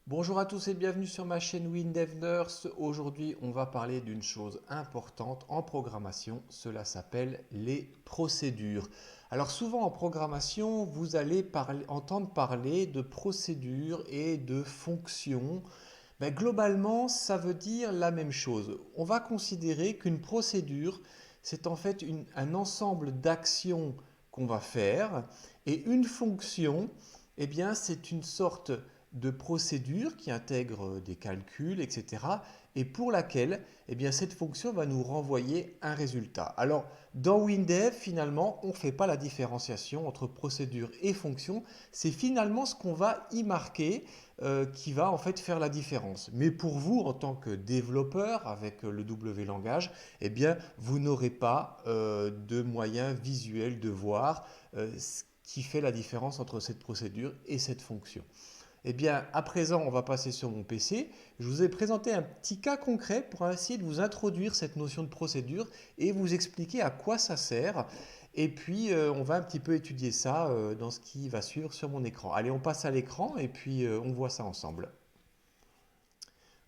Bonjour à tous et bienvenue sur ma chaîne WinDevNurse. Aujourd'hui, on va parler d'une chose importante en programmation. Cela s'appelle les procédures. Alors souvent en programmation, vous allez entendre parler de procédures et de fonctions. Globalement, ça veut dire la même chose. On va considérer qu'une procédure, c'est en fait un ensemble d'actions qu'on va faire et une fonction, eh bien, c'est une sorte de procédure qui intègre des calculs, etc. et pour laquelle eh bien, cette fonction va nous renvoyer un résultat. Alors, dans WinDev, finalement, on ne fait pas la différenciation entre procédure et fonction. C'est finalement ce qu'on va y marquer qui va en fait faire la différence. Mais pour vous, en tant que développeur avec le W langage, eh bien, vous n'aurez pas de moyens visuels de voir ce qui fait la différence entre cette procédure et cette fonction. Eh bien, à présent, on va passer sur mon PC. Je vous ai présenté un petit cas concret pour essayer de vous introduire cette notion de procédure et vous expliquer à quoi ça sert. Et puis, on va un petit peu étudier ça dans ce qui va suivre sur mon écran. Allez, on passe à l'écran et puis on voit ça ensemble.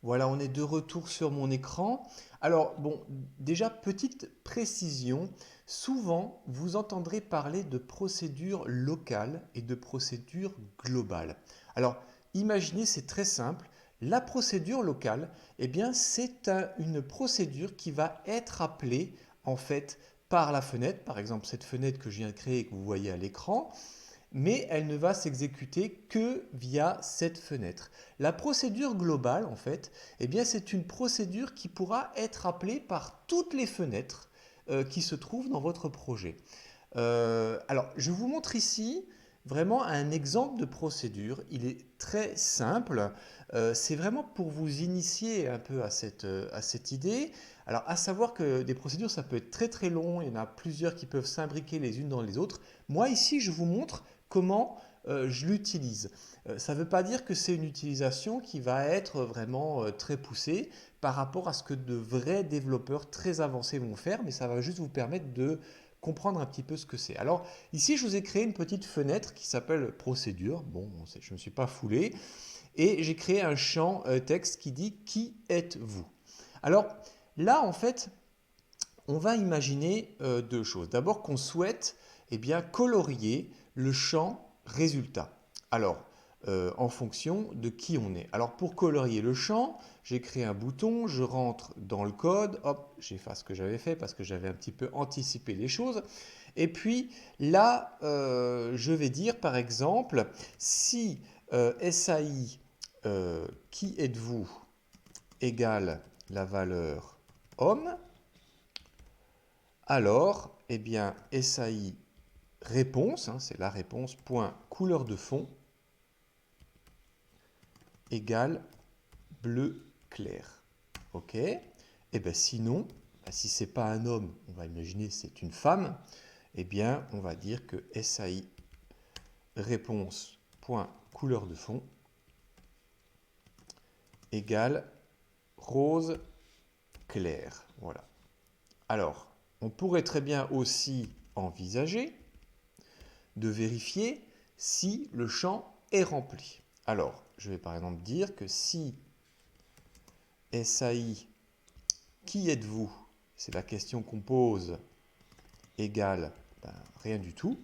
Voilà, on est de retour sur mon écran. Alors, bon, déjà, petite précision. Souvent, vous entendrez parler de procédure locale et de procédure globale. Alors, imaginez, c'est très simple. La procédure locale, eh bien, c'est une procédure qui va être appelée, en fait, par la fenêtre. Par exemple, cette fenêtre que je viens de créer et que vous voyez à l'écran, mais elle ne va s'exécuter que via cette fenêtre. La procédure globale, en fait, eh bien, c'est une procédure qui pourra être appelée par toutes les fenêtres qui se trouvent dans votre projet. Alors, je vous montre ici vraiment un exemple de procédure. Il est très simple. C'est vraiment pour vous initier un peu à cette idée. Alors, à savoir que des procédures, ça peut être très très long. Il y en a plusieurs qui peuvent s'imbriquer les unes dans les autres. Moi, ici, je vous montre comment je l'utilise. Ça ne veut pas dire que c'est une utilisation qui va être vraiment très poussée par rapport à ce que de vrais développeurs très avancés vont faire, mais ça va juste vous permettre de comprendre un petit peu ce que c'est. Alors ici, je vous ai créé une petite fenêtre qui s'appelle procédure. Bon, je ne me suis pas foulé. Et j'ai créé un champ texte qui dit qui êtes-vous. Alors là, en fait, on va imaginer deux choses. D'abord qu'on souhaite eh bien, colorier le champ résultat. Alors, en fonction de qui on est. Alors, pour colorier le champ, j'ai créé un bouton, je rentre dans le code, hop, j'efface ce que j'avais fait parce que j'avais un petit peu anticipé les choses. Et puis là, je vais dire par exemple, si SAI, qui êtes-vous, égale la valeur homme, alors, eh bien, SAI réponse, hein, c'est la réponse, point couleur de fond, égale bleu clair. OK. Et bien sinon, si ce n'est pas un homme, on va imaginer c'est une femme, eh bien, on va dire que SAI réponse, point couleur de fond, égale rose clair. Voilà. Alors, on pourrait très bien aussi envisager de vérifier si le champ est rempli. Alors, je vais par exemple dire que si SAI, qui êtes-vous? C'est la question qu'on pose, égale rien du tout.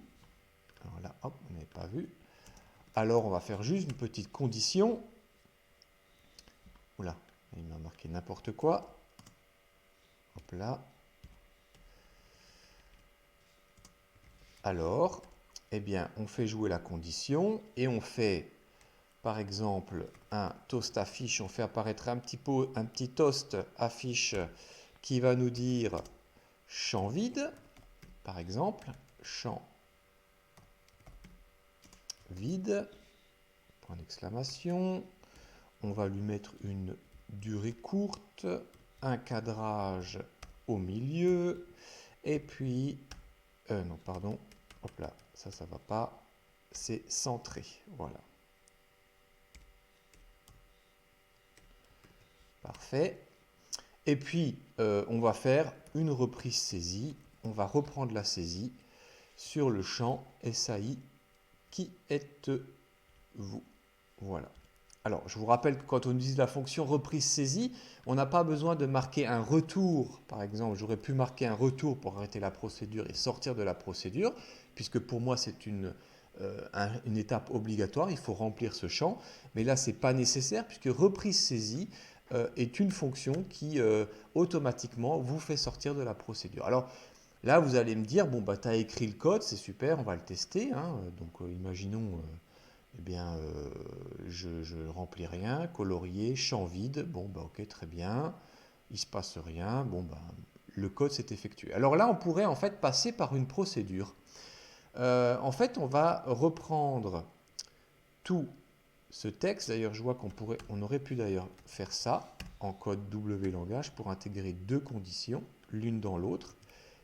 Alors là, hop, on n'avait pas vu. Alors, on va faire juste une petite condition. Oula, il m'a marqué n'importe quoi. Hop là. Alors, eh bien, on fait jouer la condition et on fait, par exemple, un toast affiche. On fait apparaître un petit toast affiche qui va nous dire champ vide, par exemple, champ vide, point d'exclamation. On va lui mettre une durée courte, un cadrage au milieu, et puis, non, pardon, hop là, ça va pas, c'est centré, voilà. Parfait. Et puis, on va faire une reprise saisie. On va reprendre la saisie sur le champ SAI. Qui êtes-vous? Voilà. Alors, je vous rappelle que quand on utilise la fonction reprise-saisie, on n'a pas besoin de marquer un retour. Par exemple, j'aurais pu marquer un retour pour arrêter la procédure et sortir de la procédure, puisque pour moi, c'est une étape obligatoire. Il faut remplir ce champ. Mais là, ce n'est pas nécessaire, puisque reprise-saisie est une fonction qui automatiquement vous fait sortir de la procédure. Alors, là, vous allez me dire, bon, bah, tu as écrit le code, c'est super, on va le tester, hein. Donc, imaginons, eh bien, je remplis rien, colorier, champ vide, bon, bah, ok, très bien, il ne se passe rien, bon, bah, le code s'est effectué. Alors là, on pourrait en fait passer par une procédure. En fait, on va reprendre tout ce texte. D'ailleurs, je vois on aurait pu d'ailleurs faire ça en code W langage pour intégrer deux conditions, l'une dans l'autre.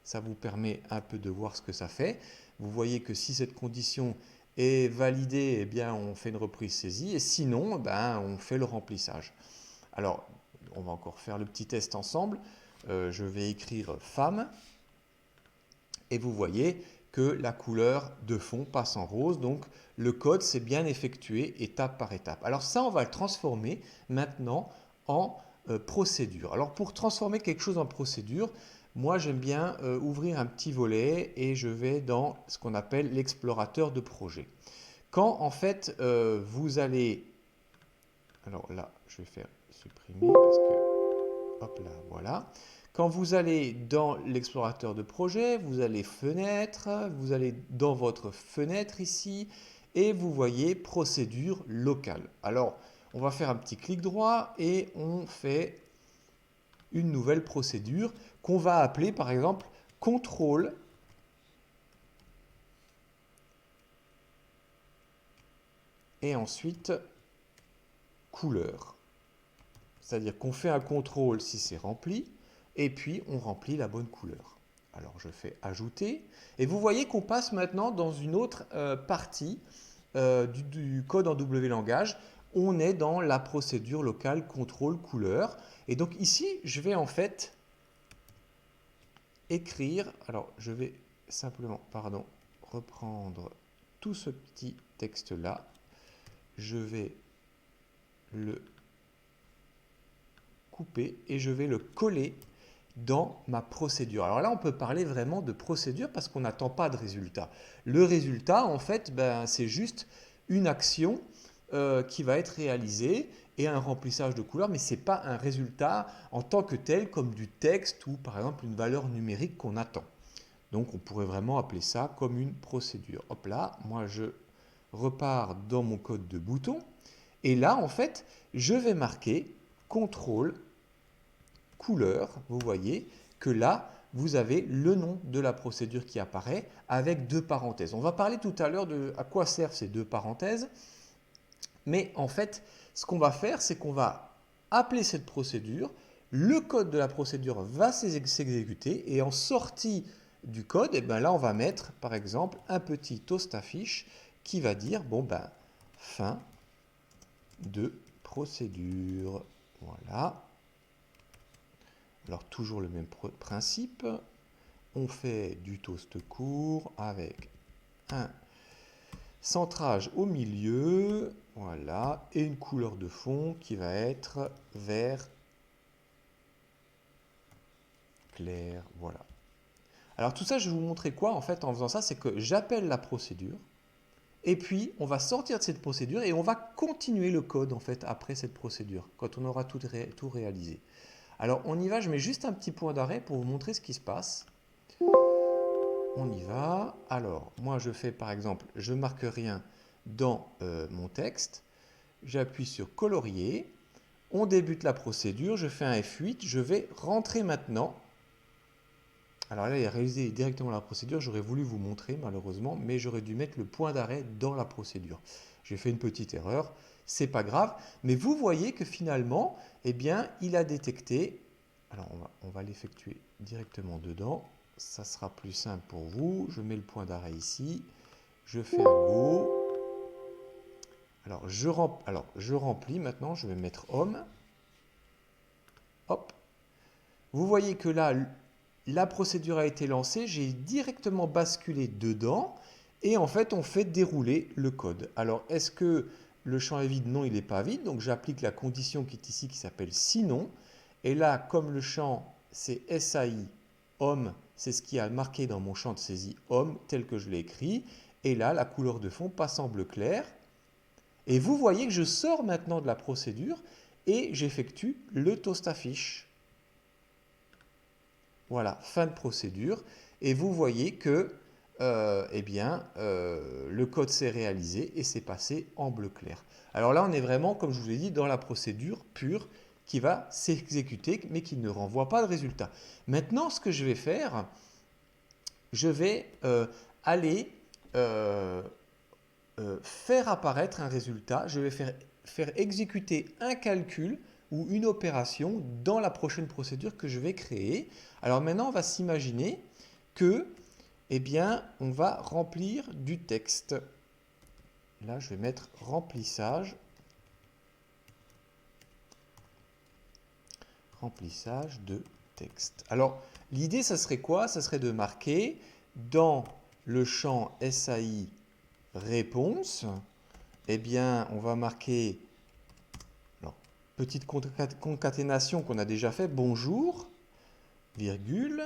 Ça vous permet un peu de voir ce que ça fait. Vous voyez que si cette condition est validée, eh bien, on fait une reprise saisie. Et sinon, ben, on fait le remplissage. Alors, on va encore faire le petit test ensemble. Je vais écrire femme. Et vous voyez que la couleur de fond passe en rose. Donc, le code s'est bien effectué étape par étape. Alors ça, on va le transformer maintenant en procédure. Alors, pour transformer quelque chose en procédure, moi, j'aime bien ouvrir un petit volet et je vais dans ce qu'on appelle l'explorateur de projet. Quand, en fait, vous allez... Alors là, je vais faire supprimer parce que... Hop là, voilà. Quand vous allez dans l'explorateur de projet, vous allez fenêtre, vous allez dans votre fenêtre ici et vous voyez procédure locale. Alors, on va faire un petit clic droit et on fait une nouvelle procédure qu'on va appeler par exemple contrôle et ensuite couleur. C'est-à-dire qu'on fait un contrôle si c'est rempli et puis on remplit la bonne couleur. Alors je fais ajouter et vous voyez qu'on passe maintenant dans une autre partie du code en W langage. On est dans la procédure locale contrôle couleur et donc ici je vais en fait écrire, alors je vais simplement, pardon, reprendre tout ce petit texte là, je vais le couper et je vais le coller dans ma procédure. Alors là, on peut parler vraiment de procédure parce qu'on n'attend pas de résultat. Le résultat, en fait, ben, c'est juste une action qui va être réalisée et un remplissage de couleurs, mais ce n'est pas un résultat en tant que tel comme du texte ou par exemple une valeur numérique qu'on attend. Donc on pourrait vraiment appeler ça comme une procédure. Hop là, moi je repars dans mon code de bouton et là, en fait, je vais marquer contrôle couleur, vous voyez que là, vous avez le nom de la procédure qui apparaît avec deux parenthèses. On va parler tout à l'heure de à quoi servent ces deux parenthèses. Mais en fait, ce qu'on va faire, c'est qu'on va appeler cette procédure. Le code de la procédure va s'exécuter et en sortie du code, et ben là, on va mettre, par exemple, un petit toast affiche qui va dire, bon ben, fin de procédure. Voilà. Alors toujours le même principe, on fait du toast court avec un centrage au milieu, voilà, et une couleur de fond qui va être vert clair, voilà. Alors tout ça, je vais vous montrer quoi en fait en faisant ça, c'est que j'appelle la procédure, et puis on va sortir de cette procédure et on va continuer le code en fait après cette procédure, quand on aura tout réalisé. Alors on y va, je mets juste un petit point d'arrêt pour vous montrer ce qui se passe. On y va. Alors, moi je fais par exemple, je marque rien dans mon texte. J'appuie sur colorier. On débute la procédure. Je fais un F8. Je vais rentrer maintenant. Alors là, il a réalisé directement la procédure. J'aurais voulu vous montrer malheureusement, mais j'aurais dû mettre le point d'arrêt dans la procédure. J'ai fait une petite erreur. C'est pas grave. Mais vous voyez que finalement, eh bien, il a détecté. Alors, on va l'effectuer directement dedans. Ça sera plus simple pour vous. Je mets le point d'arrêt ici. Je fais un Go. Alors, je remplis maintenant. Je vais mettre homme. Hop. Vous voyez que là, la procédure a été lancée. J'ai directement basculé dedans. Et en fait, on fait dérouler le code. Alors, est-ce que le champ est vide, non, il n'est pas vide. Donc j'applique la condition qui est ici, qui s'appelle sinon. Et là, comme le champ, c'est SAI, homme, c'est ce qui a marqué dans mon champ de saisie homme, tel que je l'ai écrit. Et là, la couleur de fond passe en bleu clair. Et vous voyez que je sors maintenant de la procédure et j'effectue le toast affiche. Voilà, fin de procédure. Et vous voyez que le code s'est réalisé et c'est passé en bleu clair. Alors là, on est vraiment, comme je vous l'ai dit, dans la procédure pure qui va s'exécuter, mais qui ne renvoie pas de résultat. Maintenant, ce que je vais faire, je vais aller faire apparaître un résultat. Je vais faire exécuter un calcul ou une opération dans la prochaine procédure que je vais créer. Alors maintenant, on va s'imaginer que, on va remplir du texte. Là, je vais mettre remplissage. Remplissage de texte. Alors, l'idée, ça serait quoi? Ça serait de marquer dans le champ SAI réponse, on va marquer, alors, petite concaténation qu'on a déjà fait, bonjour, virgule,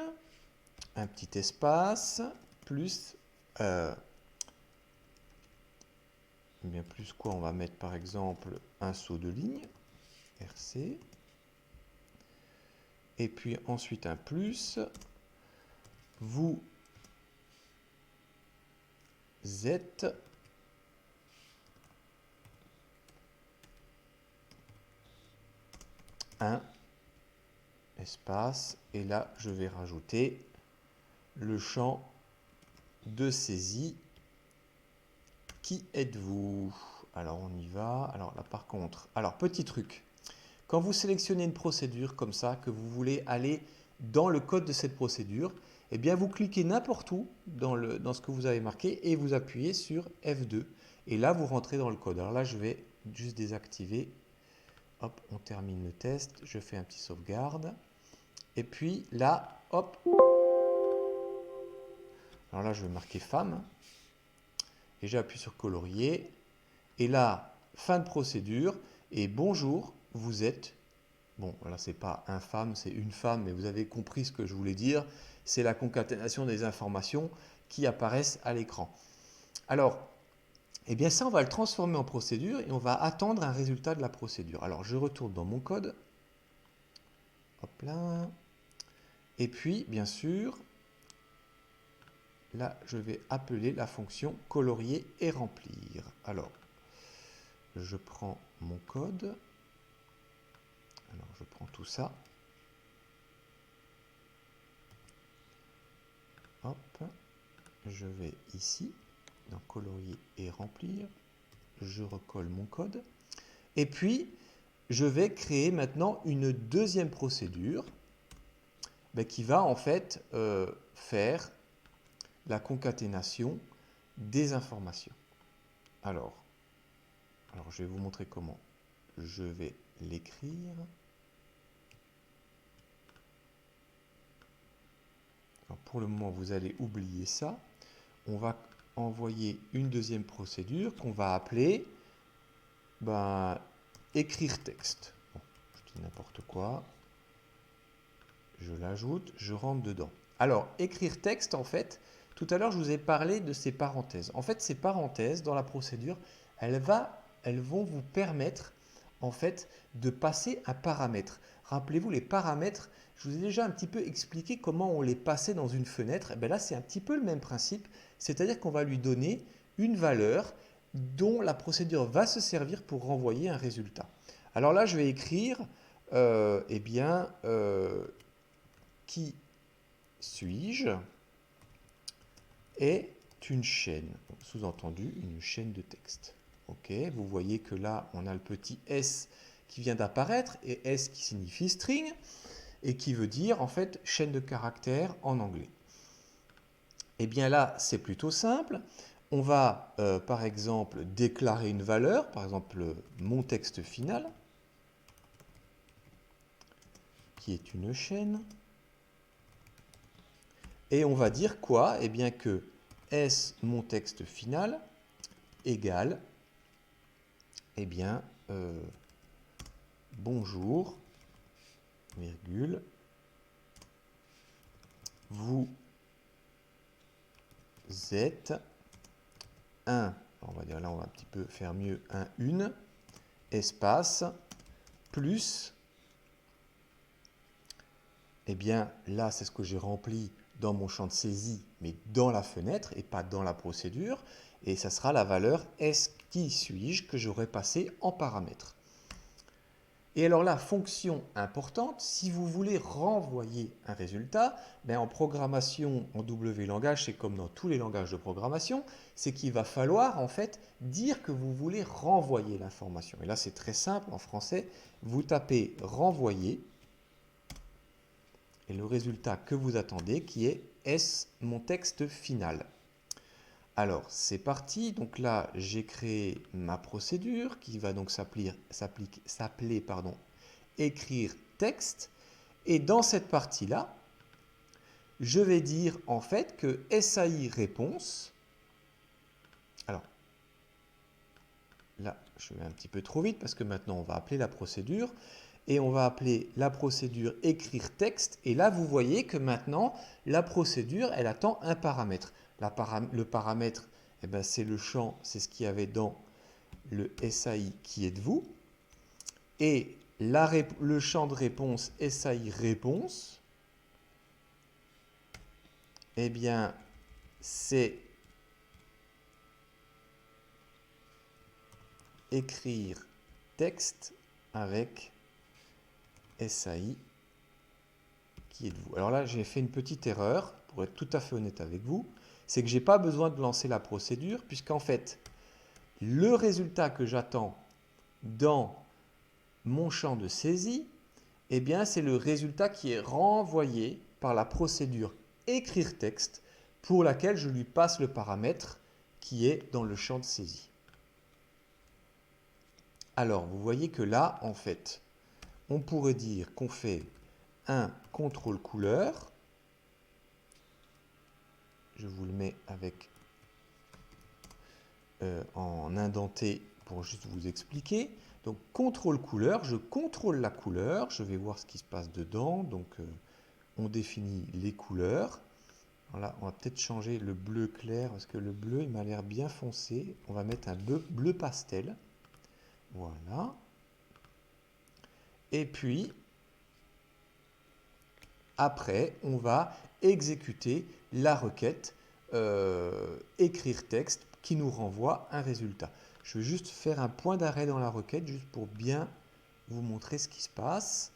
un petit espace, plus, plus quoi? On va mettre par exemple un saut de ligne, RC, et puis ensuite un plus, vous êtes un espace, et là je vais rajouter le champ de saisie. Qui êtes-vous? Alors on y va. Alors là par contre, alors petit truc, quand vous sélectionnez une procédure comme ça, que vous voulez aller dans le code de cette procédure, vous cliquez n'importe où dans ce que vous avez marqué et vous appuyez sur F2. Et là, vous rentrez dans le code. Alors là, je vais juste désactiver. Hop, on termine le test. Je fais un petit sauvegarde. Et puis là, hop. Alors là, je vais marquer femme. Et j'appuie sur colorier. Et là, fin de procédure. Et bonjour, vous êtes... Bon, là, c'est pas un femme, c'est une femme, mais vous avez compris ce que je voulais dire. C'est la concaténation des informations qui apparaissent à l'écran. Alors, ça, on va le transformer en procédure et on va attendre un résultat de la procédure. Alors, je retourne dans mon code. Hop là. Et puis, bien sûr, là, je vais appeler la fonction colorier et remplir. Alors, je prends mon code. Alors, je prends tout ça. Hop. Je vais ici, dans colorier et remplir. Je recolle mon code. Et puis, je vais créer maintenant une deuxième procédure qui va en fait faire la concaténation des informations. Alors, je vais vous montrer comment je vais l'écrire. Pour le moment, vous allez oublier ça. On va envoyer une deuxième procédure qu'on va appeler écrire texte. Bon, je dis n'importe quoi. Je l'ajoute, je rentre dedans. Alors, écrire texte, en fait, tout à l'heure, je vous ai parlé de ces parenthèses. En fait, ces parenthèses, dans la procédure, elles vont vous permettre, en fait, de passer un paramètre. Rappelez-vous, les paramètres, je vous ai déjà un petit peu expliqué comment on les passait dans une fenêtre. Et là, c'est un petit peu le même principe. C'est-à-dire qu'on va lui donner une valeur dont la procédure va se servir pour renvoyer un résultat. Alors là, je vais écrire, qui suis-je est une chaîne, sous-entendu une chaîne de texte. Ok, vous voyez que là, on a le petit S qui vient d'apparaître, et S qui signifie string, et qui veut dire en fait chaîne de caractères en anglais. Et bien là, c'est plutôt simple. On va par exemple déclarer une valeur, par exemple mon texte final, qui est une chaîne. Et on va dire quoi? Eh bien que S, mon texte final, égale eh bien, bonjour, virgule, vous êtes un, on va dire là, on va un petit peu faire mieux, une, espace, plus, eh bien, là, c'est ce que j'ai rempli dans mon champ de saisie, mais dans la fenêtre et pas dans la procédure. Et ça sera la valeur est qui suis-je que j'aurai passé en paramètre. Et alors là, fonction importante, si vous voulez renvoyer un résultat, ben en programmation, en W langage, c'est comme dans tous les langages de programmation, c'est qu'il va falloir en fait dire que vous voulez renvoyer l'information. Et là, c'est très simple en français, vous tapez renvoyer et le résultat que vous attendez qui est est-ce mon texte final. Alors, c'est parti. Donc là, j'ai créé ma procédure qui va donc s'appeler écrire texte. Et dans cette partie-là, je vais dire en fait que SAI réponse. Alors, là, je vais un petit peu trop vite parce que maintenant, on va appeler la procédure. Et on va appeler la procédure écrire texte. Et là, vous voyez que maintenant, la procédure, elle attend un paramètre. Le paramètre, eh ben, c'est le champ, c'est ce qu'il y avait dans le SAI qui êtes-vous. Et le champ de réponse SAI réponse, eh bien, c'est écrire texte avec SAI qui êtes-vous. Alors là, j'ai fait une petite erreur, pour être tout à fait honnête avec vous, c'est que je n'ai pas besoin de lancer la procédure, puisqu'en fait, le résultat que j'attends dans mon champ de saisie, eh bien, c'est le résultat qui est renvoyé par la procédure écrire texte, pour laquelle je lui passe le paramètre qui est dans le champ de saisie. Alors, vous voyez que là, en fait, on pourrait dire qu'on fait un contrôle couleur. Je vous le mets avec en indenté pour juste vous expliquer. Donc, contrôle couleur, je contrôle la couleur, je vais voir ce qui se passe dedans. Donc, on définit les couleurs. Alors là, on va peut-être changer le bleu clair parce que le bleu, il m'a l'air bien foncé. On va mettre un bleu pastel. Voilà. Et puis, après, on va exécuter la requête écrire texte qui nous renvoie un résultat. Je vais juste faire un point d'arrêt dans la requête, juste pour bien vous montrer ce qui se passe.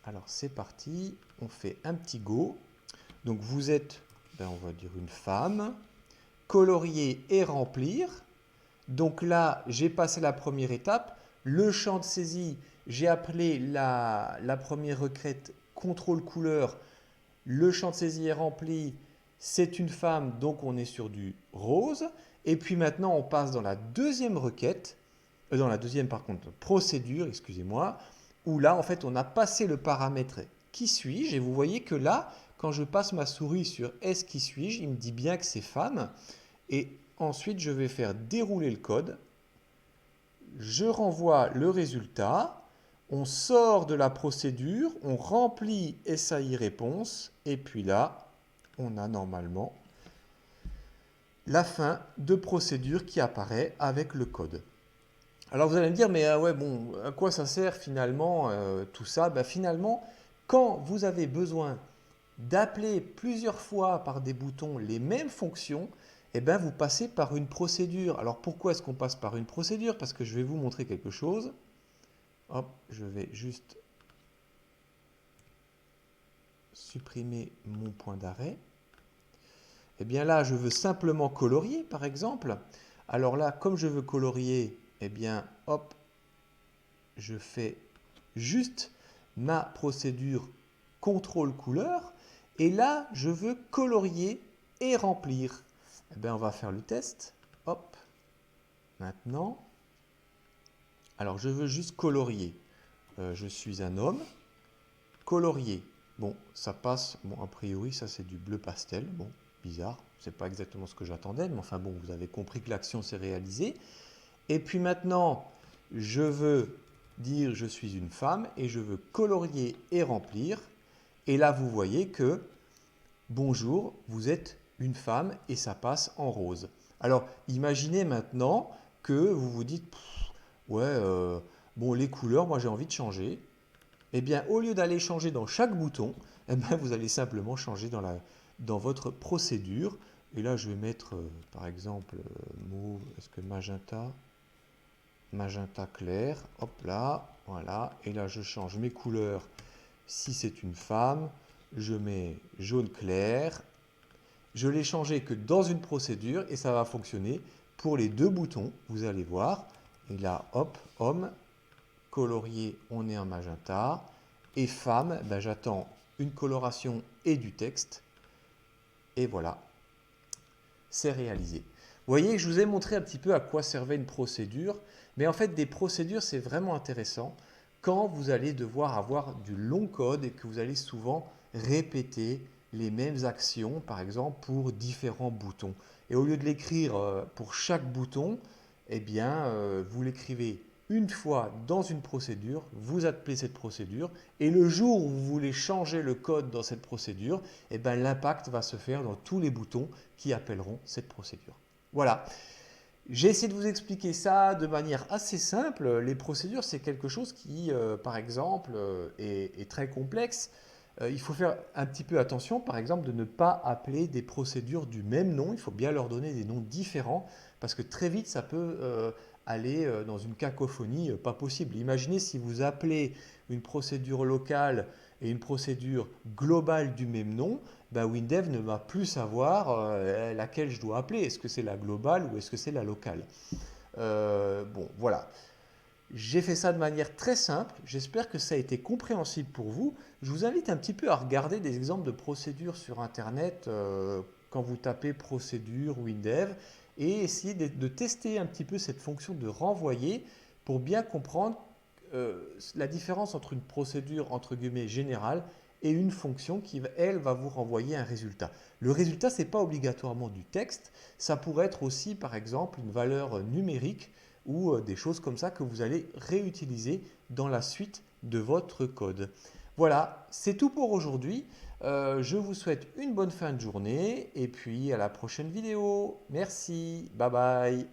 Alors, c'est parti. On fait un petit go. Donc, vous êtes, ben, on va dire une femme. Colorier et remplir. Donc là, j'ai passé la première étape. Le champ de saisie, j'ai appelé la première requête contrôle couleur. Le champ de saisie est rempli. C'est une femme, donc on est sur du rose. Et puis maintenant, on passe dans la deuxième requête, dans la deuxième par contre procédure, excusez-moi, où là, en fait, on a passé le paramètre qui suis-je. Et vous voyez que là, quand je passe ma souris sur est-ce qui suis-je, il me dit bien que c'est femme. Et ensuite, je vais faire dérouler le code. Je renvoie le résultat. On sort de la procédure, on remplit SAI réponse. Et puis là, on a normalement la fin de procédure qui apparaît avec le code. Alors vous allez me dire, mais ouais, bon, à quoi ça sert finalement tout ça? Ben, finalement, quand vous avez besoin d'appeler plusieurs fois par des boutons les mêmes fonctions, eh ben, vous passez par une procédure. Alors pourquoi est-ce qu'on passe par une procédure? Parce que je vais vous montrer quelque chose. Hop, je vais juste supprimer mon point d'arrêt. Eh bien là, je veux simplement colorier, par exemple. Alors là, comme je veux colorier, eh bien, hop, je fais juste ma procédure contrôle couleur. Et là, je veux colorier et remplir. Eh bien, on va faire le test. Hop, maintenant. Alors, je veux juste colorier. Je suis un homme. Colorier. Bon, ça passe. Bon, a priori, ça c'est du bleu pastel. Bon, bizarre. C'est pas exactement ce que j'attendais, mais enfin bon, vous avez compris que l'action s'est réalisée. Et puis maintenant, je veux dire je suis une femme et je veux colorier et remplir. Et là, vous voyez que bonjour, vous êtes une femme et ça passe en rose. Alors, imaginez maintenant que vous vous dites, ouais, bon, les couleurs, moi j'ai envie de changer. Eh bien, au lieu d'aller changer dans chaque bouton, eh bien, vous allez simplement changer dans votre procédure. Et là, je vais mettre, par exemple, mauve, est-ce que magenta? Magenta clair, hop là, voilà. Et là, je change mes couleurs. Si c'est une femme, je mets jaune clair. Je l'ai changé que dans une procédure et ça va fonctionner pour les deux boutons, vous allez voir. Et là, hop, homme, colorier, on est en magenta. Et femme, ben, j'attends une coloration et du texte. Et voilà, c'est réalisé. Vous voyez, je vous ai montré un petit peu à quoi servait une procédure. Mais en fait, des procédures, c'est vraiment intéressant quand vous allez devoir avoir du long code et que vous allez souvent répéter les mêmes actions, par exemple, pour différents boutons. Et au lieu de l'écrire pour chaque bouton, eh bien, vous l'écrivez une fois dans une procédure, vous appelez cette procédure, et le jour où vous voulez changer le code dans cette procédure, eh bien, l'impact va se faire dans tous les boutons qui appelleront cette procédure. Voilà. J'ai essayé de vous expliquer ça de manière assez simple. Les procédures, c'est quelque chose qui, par exemple, est très complexe. Il faut faire un petit peu attention, par exemple, de ne pas appeler des procédures du même nom. Il faut bien leur donner des noms différents parce que très vite, ça peut aller dans une cacophonie pas possible. Imaginez si vous appelez une procédure locale et une procédure globale du même nom, ben Windev ne va plus savoir laquelle je dois appeler. Est-ce que c'est la globale ou est-ce que c'est la locale? Bon, voilà. J'ai fait ça de manière très simple. J'espère que ça a été compréhensible pour vous. Je vous invite un petit peu à regarder des exemples de procédures sur Internet quand vous tapez procédure Windev et essayer de tester un petit peu cette fonction de renvoyer pour bien comprendre la différence entre une procédure entre guillemets générale et une fonction qui, elle, va vous renvoyer un résultat. Le résultat, ce n'est pas obligatoirement du texte. Ça pourrait être aussi, par exemple, une valeur numérique ou des choses comme ça que vous allez réutiliser dans la suite de votre code. Voilà, c'est tout pour aujourd'hui. Je vous souhaite une bonne fin de journée et puis à la prochaine vidéo. Merci, bye bye.